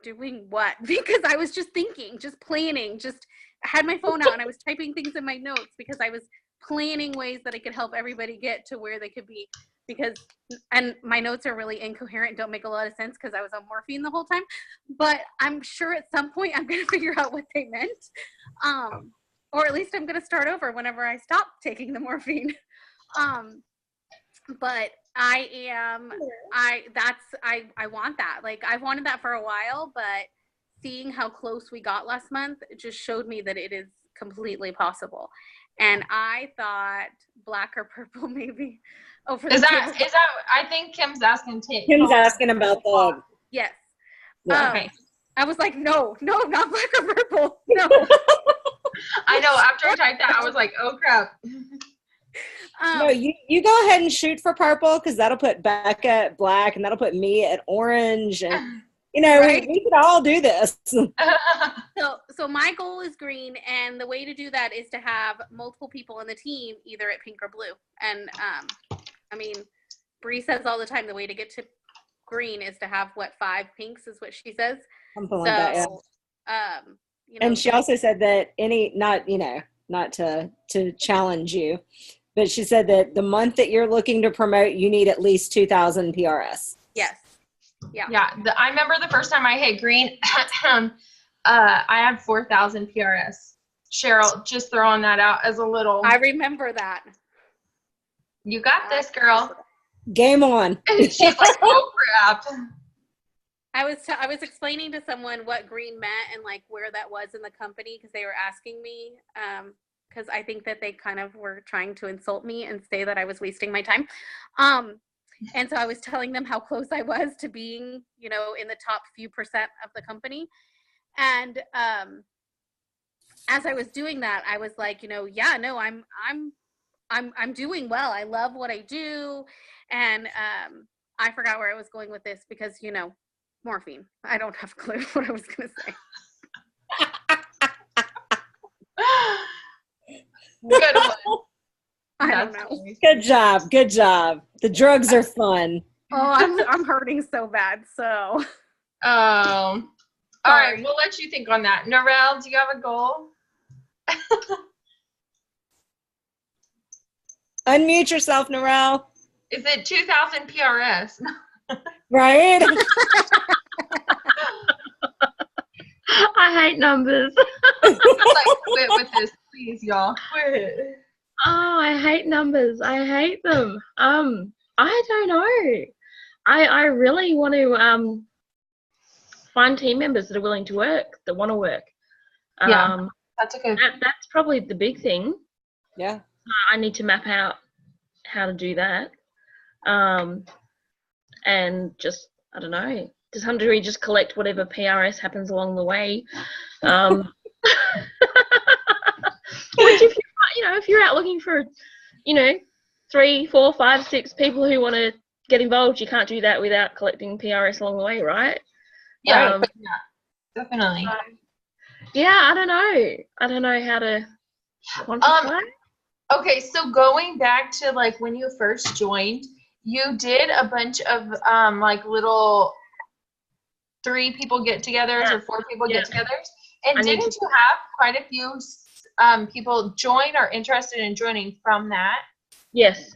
doing what? Because I was just thinking, just planning, just had my phone out and I was typing things in my notes because I was planning ways that I could help everybody get to where they could be. And my notes are really incoherent and don't make a lot of sense because I was on morphine the whole time. But I'm sure at some point I'm going to figure out what they meant. Or at least I'm going to start over whenever I stop taking the morphine. But I want that. Like, I've wanted that for a while, but seeing how close we got last month just showed me that it is completely possible. And I thought black or purple maybe. Oh, for is that I think Kim's asking Kim's asking about the yes. Yeah. Okay. I was like, no, not black or purple. No. I know, after I typed that I was like, oh crap. No, you go ahead and shoot for purple because that'll put Becca at black and that'll put me at orange, and right? we could all do this. So my goal is green, and the way to do that is to have multiple people in the team either at pink or blue. And I mean, Bree says all the time the way to get to green is to have 5 pinks is what she says. Something like that, yeah. And she also said that not to challenge you, but she said that the month that you're looking to promote, you need at least 2,000 PRS. Yes. Yeah. Yeah. I remember the first time I hit green, I had 4,000 PRS. Cheryl, just throwing that out as a little. I remember that. You got this, girl. Game on. She's like, oh crap. I was explaining to someone what green meant and like where that was in the company because they were asking me because I think that they kind of were trying to insult me and say that I was wasting my time. And so I was telling them how close I was to being, in the top few percent of the company. And as I was doing that, I was like, yeah, no, I'm doing well. I love what I do. And I forgot where I was going with this because, morphine. I don't have a clue what I was going to say. Good one. I don't know. Good job. The drugs are fun. Oh, I'm hurting so bad. So. All right, we'll let you think on that. Narelle, do you have a goal? Unmute yourself, Narelle. Is it 2,000 PRS? Right? I hate numbers. Like, quit with this, please, y'all. Quit. Oh, I hate numbers. I hate them. I don't know. I really want to find team members that are willing to work, that want to work. Yeah, that's a good. That's probably the big thing. Yeah. I need to map out how to do that. And just, I don't know, to some degree, just collect whatever PRS happens along the way. Which if you're out looking for, 3, 4, 5, 6 people who want to get involved, you can't do that without collecting PRS along the way, right? Yeah, definitely. Yeah, I don't know how to quantify. Okay, so going back to like when you first joined, you did a bunch of little 3 people get-togethers or 4 people get-togethers, and didn't you have quite a few people join or interested in joining from that? Yes.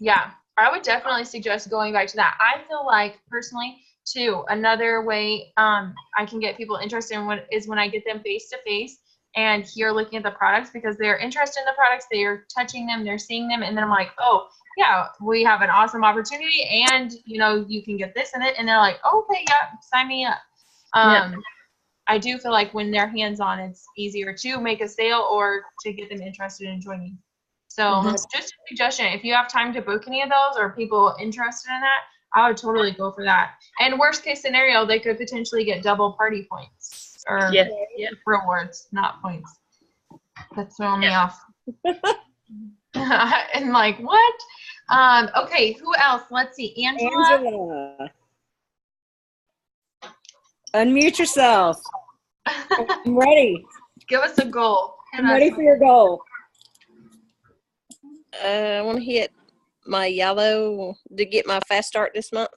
Yeah, I would definitely suggest going back to that. I feel like personally, too, another way I can get people interested in when I get them face to face and here looking at the products because they're interested in the products, they're touching them, they're seeing them, and then I'm like, oh yeah, we have an awesome opportunity, and you can get this in it, and they're like, oh, okay, yeah, sign me up. I do feel like when they're hands-on, it's easier to make a sale or to get them interested in joining. So just a suggestion, if you have time to book any of those or people interested in that, I would totally go for that. And worst case scenario, they could potentially get double party points or rewards, not points. That's throwing me off. And like, what? Okay, who else? Let's see. Angela. Unmute yourself. I'm ready. Give us a goal. I'm ready for your goal. I want to hit my yellow to get my fast start this month.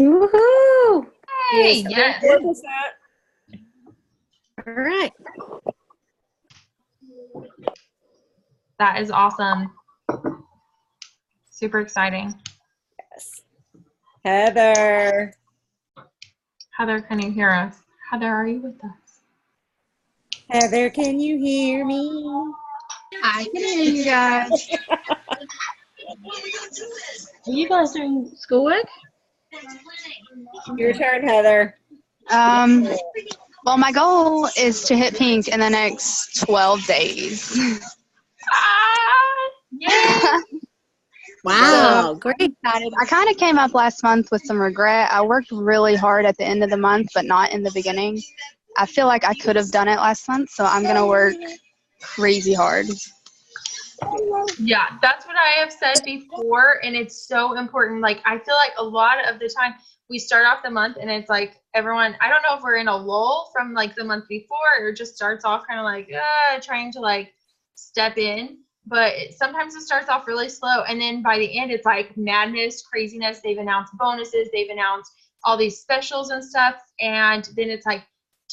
Woohoo! Hey, yes. All right. That is awesome. Super exciting. Yes. Heather. Heather, can you hear us? Heather, are you with us? Heather, can you hear me? I can hear you guys. Are you guys doing schoolwork? Your turn, Heather. Well, my goal is to hit pink in the next 12 days. Yay! Wow, great. Excited. I kind of came up last month with some regret. I worked really hard at the end of the month, but not in the beginning. I feel like I could have done it last month, so I'm going to work crazy hard. Yeah, that's what I have said before, and it's so important. Like, I feel like a lot of the time we start off the month and it's like everyone, I don't know if we're in a lull from like the month before or it just starts off kind of like trying to like step in, but sometimes it starts off really slow, and then by the end it's like madness, craziness. They've announced bonuses, they've announced all these specials and stuff, and then it's like,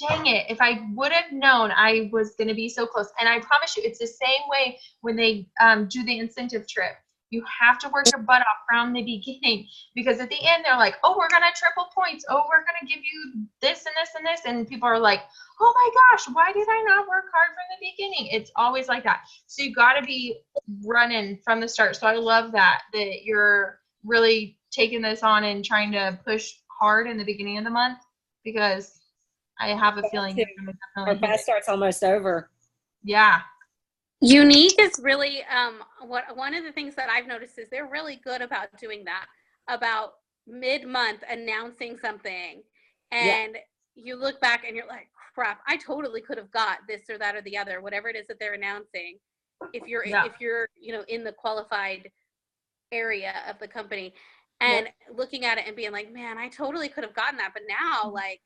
dang it, if I would have known I was going to be so close. And I promise you, it's the same way when they do the incentive trip. You have to work your butt off from the beginning, because at the end they're like, oh, we're going to triple points. Oh, we're going to give you this and this and this. And people are like, oh my gosh, why did I not work hard from the beginning? It's always like that. So you got to be running from the start. So I love that you're really taking this on and trying to push hard in the beginning of the month, because I have a feeling you're going to Our definitely fast start's almost over. Yeah. Unique is really one of the things that I've noticed is they're really good about doing that, about mid-month announcing something, and you look back and you're like, crap, I totally could have got this or that or the other, whatever it is that they're announcing. If you're in the qualified area of the company, and looking at it and being like, man, I totally could have gotten that, but now like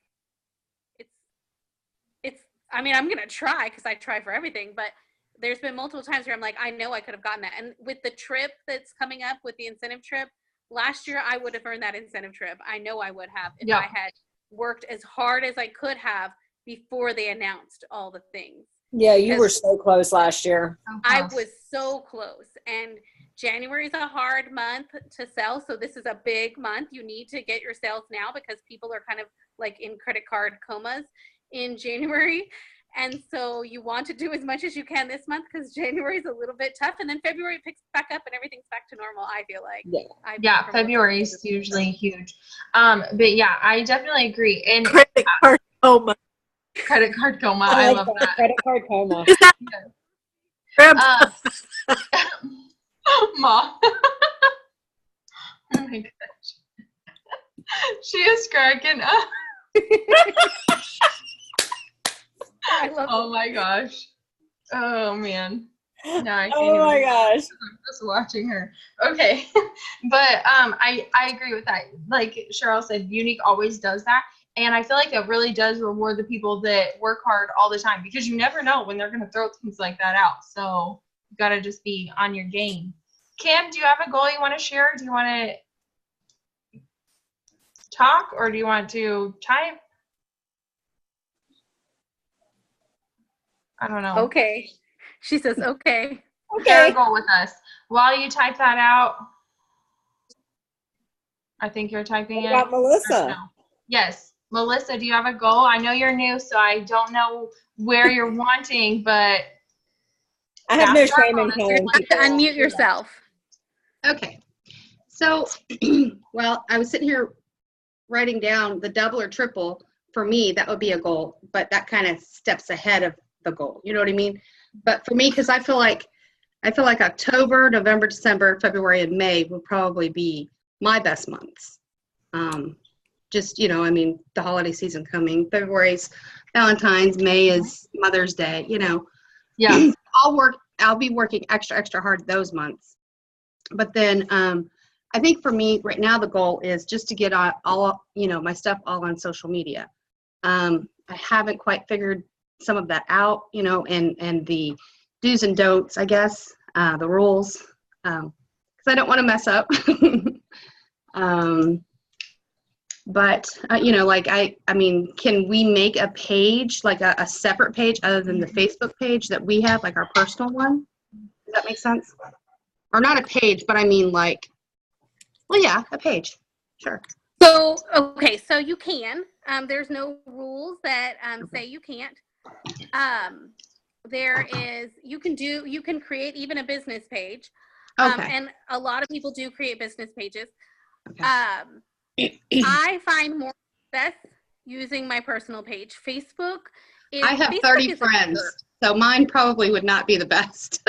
it's I mean, I'm gonna try because I try for everything, but there's been multiple times where I'm like, I know I could have gotten that. And with the trip that's coming up, with the incentive trip, last year I would have earned that incentive trip. I know I would have if I had worked as hard as I could have before they announced all the things. Yeah, you were so close last year. I was so close. And January is a hard month to sell, so this is a big month. You need to get your sales now because people are kind of like in credit card comas in January. And so you want to do as much as you can this month because January is a little bit tough, and then February picks back up and everything's back to normal, I feel like. Yeah, February is usually huge. But yeah, I definitely agree. And credit card coma. Credit card coma. I love that. Credit card coma. Ma. Oh my gosh. She is cracking up. Oh my gosh. Oh man. No, I can't Oh my gosh. I'm just watching her. Okay. But I agree with that. Like Cheryl said, Unique always does that. And I feel like it really does reward the people that work hard all the time, because you never know when they're going to throw things like that out. So you got to just be on your game. Kim, do you have a goal you want to share? Do you want to talk or do you want to type? I don't know. Okay. She says, okay. Share a goal with us. While you type that out, I think you're typing what about Melissa? No. Yes. Melissa, do you have a goal? I know you're new, so I don't know where you're wanting, but I have no shame in telling you have to unmute yourself. Okay. So, well, I was sitting here writing down the double or triple for me, that would be a goal, but that kind of steps ahead of the goal. You know what I mean? But for me, because I feel like October, November, December, February, and May will probably be my best months. Just, you know, I mean, the holiday season coming. February's Valentine's, May is Mother's Day, you know. Yeah. I'll be working extra hard those months. But then I think for me right now, the goal is just to get all, you know, my stuff all on social media. I haven't quite figured some of that out, you know, and the do's and don'ts, I guess, the rules, because I don't want to mess up. But, you know, like, I mean, can we make a page, like a separate page other than the Facebook page that we have, like our personal one? Does that make sense? Or not a page, but I mean, like, well, yeah, a page. Sure. So, okay, so you can. There's no rules that say you can't. There is, you can create even a business page. Okay. And a lot of people do create business pages. Okay. I find more success using my personal page. Facebook is, I have Facebook 30 is friends, so mine probably would not be the best.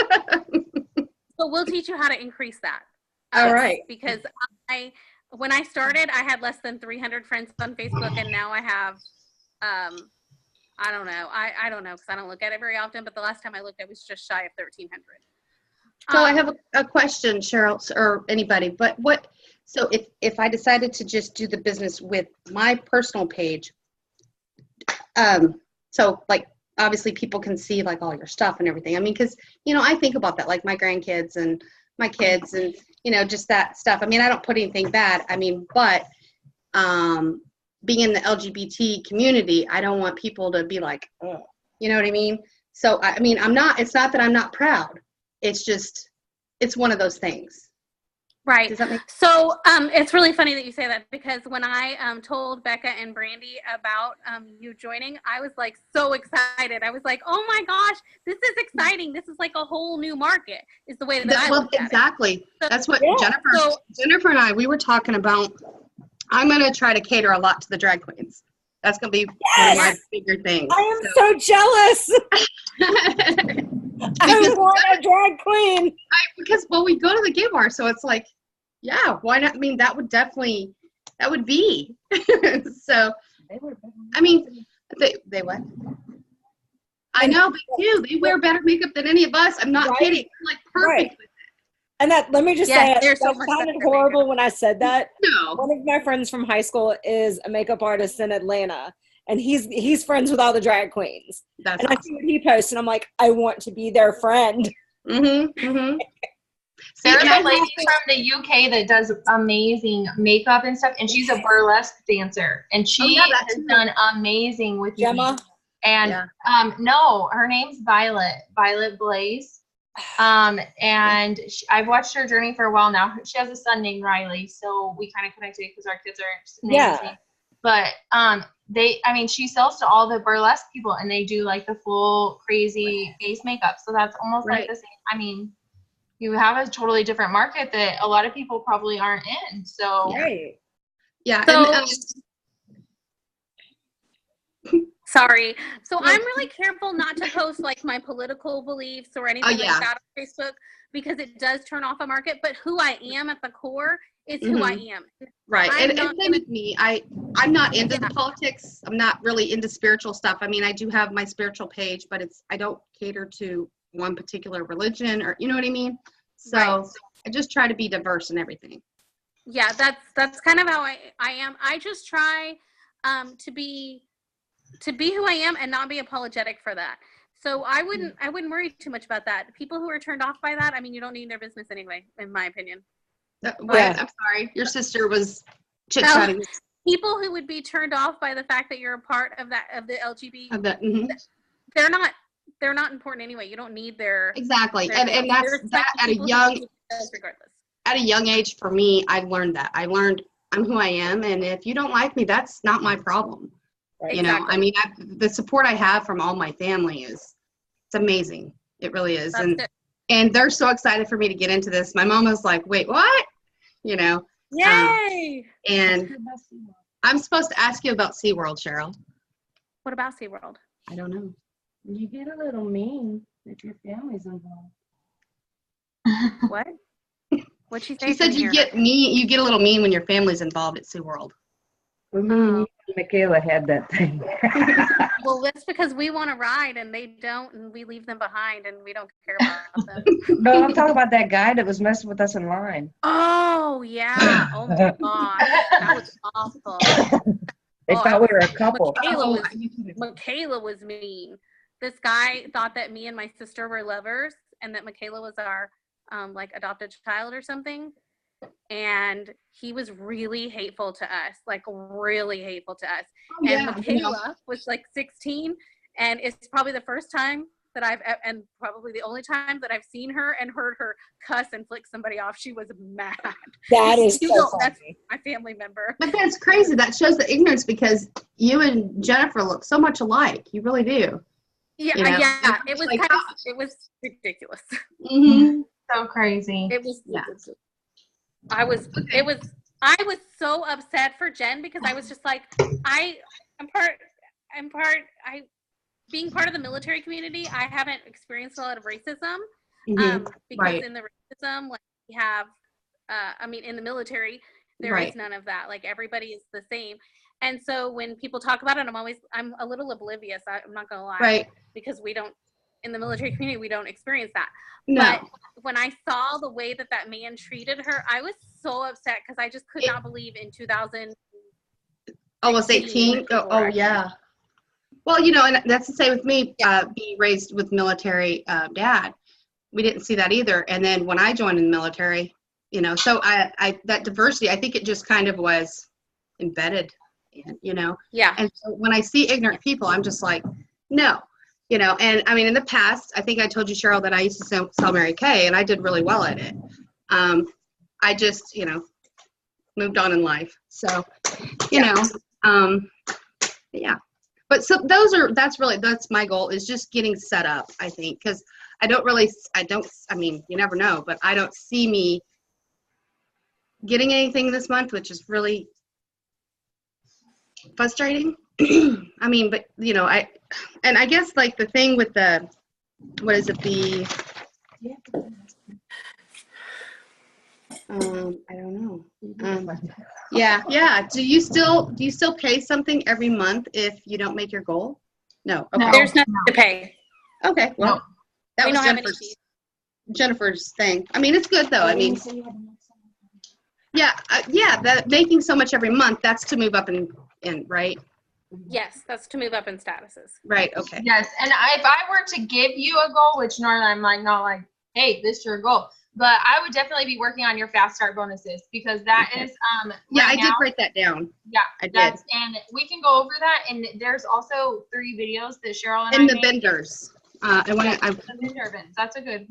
So we'll teach you how to increase that. All right. Because when I started, I had less than 300 friends on Facebook, and now I have, I don't know. I don't know because I don't look at it very often, but the last time I looked, I was just shy of 1,300. So I have a question, Cheryl, or anybody, but so if I decided to just do the business with my personal page, so like, obviously people can see like all your stuff and everything. I mean, because, you know, I think about that, like my grandkids and my kids and, you know, just that stuff. I mean, I don't put anything bad. I mean, but being in the LGBT community, I don't want people to be like, oh, you know what I mean? So, I mean, it's not that I'm not proud. It's just, it's one of those things. Right. Does that make sense? So it's really funny that you say that, because when I told Becca and Brandy about you joining, I was like so excited. I was like, oh my gosh, this is exciting. This is like a whole new market, is the way that I look at exactly. it. So, that's what Jennifer and I, we were talking about. I'm going to try to cater a lot to the drag queens. That's going to be one of my bigger things. I am so jealous. I want a drag queen. Because, well, we go to the gay bar, so it's like, yeah, why not? I mean, that would be. So, I mean, they what? I know, they do. They wear better makeup than any of us. I'm not kidding. They're like perfect with it. And that, let me just say, there's so that much sounded better horrible makeup. when I said that. No. One of my friends from high school is a makeup artist in Atlanta, and he's friends with all the drag queens. That's and awesome. I see what he posts, and I'm like, I want to be their friend. Mm-hmm. Mm-hmm. There's a lady from the UK that does amazing makeup and stuff, and she's a burlesque dancer, and she has done amazing with Gemma. And no, her name's Violet Blaze. And I've watched her journey for a while now. She has a son named Riley, so we kind of connected because our kids are named the same. But she sells to all the burlesque people, and they do like the full crazy face makeup. So that's almost like the same. I mean, you have a totally different market that a lot of people probably aren't in. So yeah. So, sorry. So I'm really careful not to post like my political beliefs or anything like that on Facebook, because it does turn off a market. But who I am at the core is who I am. Right. And same with me. I'm not into the politics. I'm not really into spiritual stuff. I mean, I do have my spiritual page, but I don't cater to one particular religion, or you know what I mean? So I just try to be diverse in everything. Yeah, that's kind of how I am. I just try to be who I am and not be apologetic for that. So I wouldn't worry too much about that. People who are turned off by that, I mean, you don't need their business anyway, in my opinion. I'm sorry. Your sister was chit-chatting. People who would be turned off by the fact that you're a part of the LGBT, they're not important anyway. You don't need their exactly. Their and that's that at a young age for me. I've learned that. I learned I'm who I am, and if you don't like me, that's not my problem. Right. You know, I mean, the support I have from all my family it's amazing. It really is. And they're so excited for me to get into this. My mom was like, wait, what? You know? Yay! And I'm supposed to ask you about SeaWorld, Cheryl. What about SeaWorld? I don't know. You get a little mean if your family's involved. What? What'd she say? She said you get mean. You get a little mean when your family's involved at SeaWorld. Well, me and you and Michaela had that thing. Well, that's because we want to ride and they don't, and we leave them behind and we don't care about them. No, I'm talking about that guy that was messing with us in line. Oh, yeah. Oh, my gosh. That was awful. They thought we were a couple. Michaela was mean. This guy thought that me and my sister were lovers and that Michaela was our like adopted child or something. And he was really hateful to us, like really hateful to us. Oh, and yeah, Michaela was like 16, and it's probably the first time that and probably the only time that I've seen her and heard her cuss and flick somebody off. She was mad. That is so That's funny. my family member. But that's crazy. That shows the ignorance because you and Jennifer look so much alike. You really do. Yeah, You know? yeah. It was Like, kind of, it was ridiculous. Mm-hmm. So crazy. It was. Yeah. I was so upset for Jen because I was just like, being part of the military community, I haven't experienced a lot of racism. Because Right. in the racism, like we have, in the military, there Right. is none of that. Like everybody is the same. And so when people talk about it, I'm a little oblivious. I'm not gonna lie. Right. Because in the military community, we don't experience that. No. But when I saw the way that man treated her, I was so upset because I just could not believe in 2000. Almost 18. Oh, yeah. Well, and that's the same with me, being raised with military dad. We didn't see that either. And then when I joined in the military, so I that diversity, I think it just kind of was embedded in, Yeah. And so when I see ignorant people, I'm just like, no. And I mean, in the past, I think I told you, Cheryl, that I used to sell Mary Kay, and I did really well at it. I just, moved on in life. So, yeah. But that's my goal, is just getting set up, I think, because you never know, but I don't see me getting anything this month, which is really frustrating. I mean, but I guess like the thing with I don't know. Yeah. Do you still pay something every month if you don't make your goal? No. Okay. There's nothing to pay. Okay. Well, that was Jennifer's thing. I mean, it's good though. I mean, that making so much every month, that's to move up in right? Yes, that's to move up in statuses. Right. Okay. Yes, and if I were to give you a goal, which normally I'm like not like, hey, this is your goal, but I would definitely be working on your fast start bonuses because that is I did write that down. Yeah, I did. And we can go over that. And there's also 3 videos that Cheryl and I made. vendors. The vendor events. That's a good.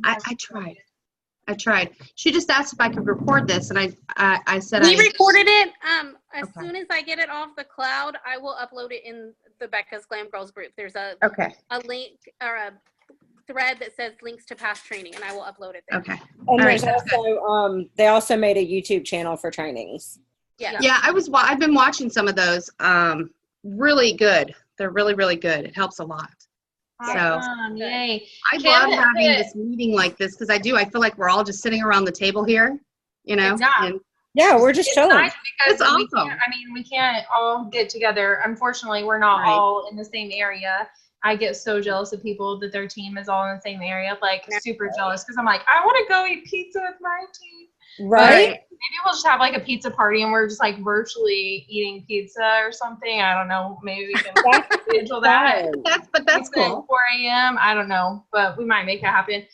I tried. She just asked if I could record this, and I said we recorded it. As soon as I get it off the cloud, I will upload it in the Becca's Glam Girls group. There's a link or a thread that says links to past training, and I will upload it there. Okay. And there's also they also made a YouTube channel for trainings. Yeah. Yeah, I've been watching some of those. Really good. They're really, really good. It helps a lot. Awesome. Yay. I love having this meeting like this because I feel like we're all just sitting around the table here, and we're just chilling. Nice because it's awesome. We can't all get together. Unfortunately, we're not all in the same area. I get so jealous of people that their team is all in the same area, like super jealous because I'm like, I want to go eat pizza with my team. Right. But maybe we'll just have like a pizza party and we're just like virtually eating pizza or something. I don't know. Maybe we can schedule that. That's cool. 4 a.m. I don't know, but we might make it happen.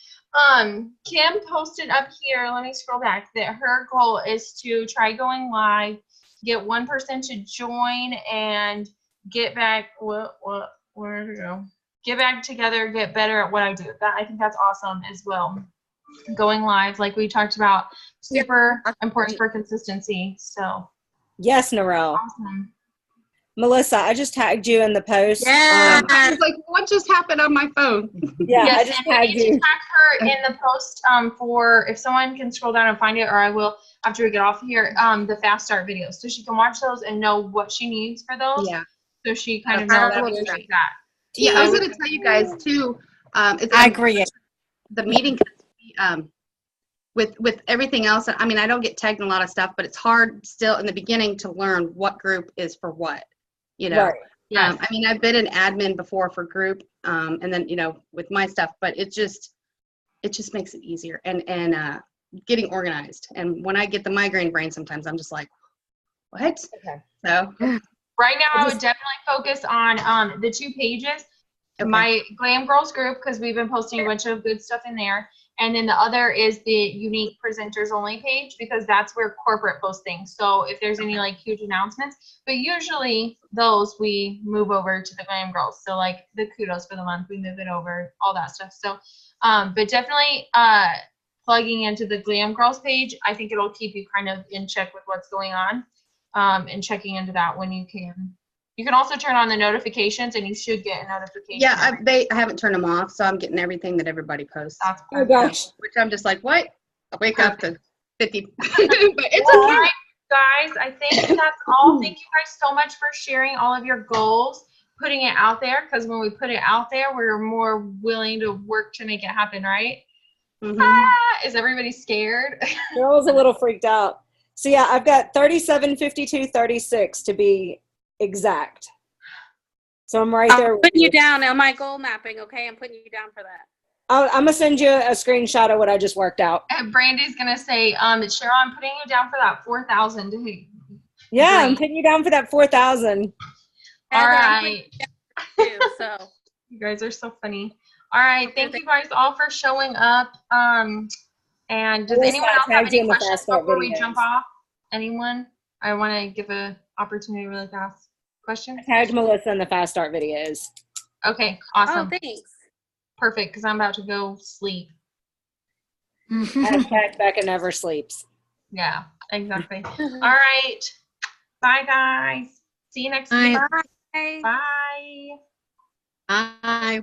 Kim posted up here, let me scroll back, that her goal is to try going live, get one person to join and get back, where to go? Get back together, get better at what I do. I think that's awesome as well. Going live, like we talked about, super important for consistency. So yes, Narelle. Awesome. Melissa, I just tagged you in the post. Yeah. I was like, what just happened on my phone? Yeah, yes, I just tagged you. Tag her in the post for if someone can scroll down and find it, or I will after we get off here. The fast start videos, so she can watch those and know what she needs for those. Yeah. so she kind of I knows will where do she's that. at. Yeah, I was going to tell you guys too. It's I agree. the meeting with everything else. I mean, I don't get tagged in a lot of stuff, but it's hard still in the beginning to learn what group is for what. You know, Right. Yes. I mean, I've been an admin before for group, and then with my stuff, but it just makes it easier and getting organized. And when I get the migraine brain, sometimes I'm just like, what? Okay. So Right now, I would definitely focus on the 2 pages. Okay. My Glam Girls group, because we've been posting a bunch of good stuff in there. And then the other is the unique presenters only page, because that's where corporate posts things. So if there's any like huge announcements, but usually those we move over to the Glam Girls. So like the kudos for the month, we move it over, all that stuff. So, but definitely plugging into the Glam Girls page, I think it'll keep you kind of in check with what's going on, and checking into that when you can. You can also turn on the notifications, and you should get a notification. yeah, I haven't turned them off, so I'm getting everything that everybody posts. That's Oh gosh. Which I'm just like, what? I wake up to 50. But it's All okay. right, guys, I think that's all. Thank you guys so much for sharing all of your goals, putting it out there, because when we put it out there, we're more willing to work to make it happen, right? Is everybody scared? Girl's a little freaked out. So yeah, I've got 375236 to be exact. So I'm right there. I'm putting you down on my goal mapping, okay? I'm putting you down for that. I'm gonna send you a screenshot of what I just worked out. And Brandy's gonna say, Cheryl, I'm putting you down for that 4,000. Yeah, I'm putting you down for that 4,000. All right. Too, so You guys are so funny. All right, thank you guys all for showing up. And does Melissa, anyone else I have tagged you any in the questions fast start before we videos. jump off? Anyone? I want to give an opportunity to really ask questions. Tagged Melissa in the fast start videos. Okay, awesome. oh, thanks. Perfect, because I'm about to go sleep. Hashtag Becca never sleeps. Yeah, exactly. All right. Bye, guys. See you next week. Bye. Bye. Bye.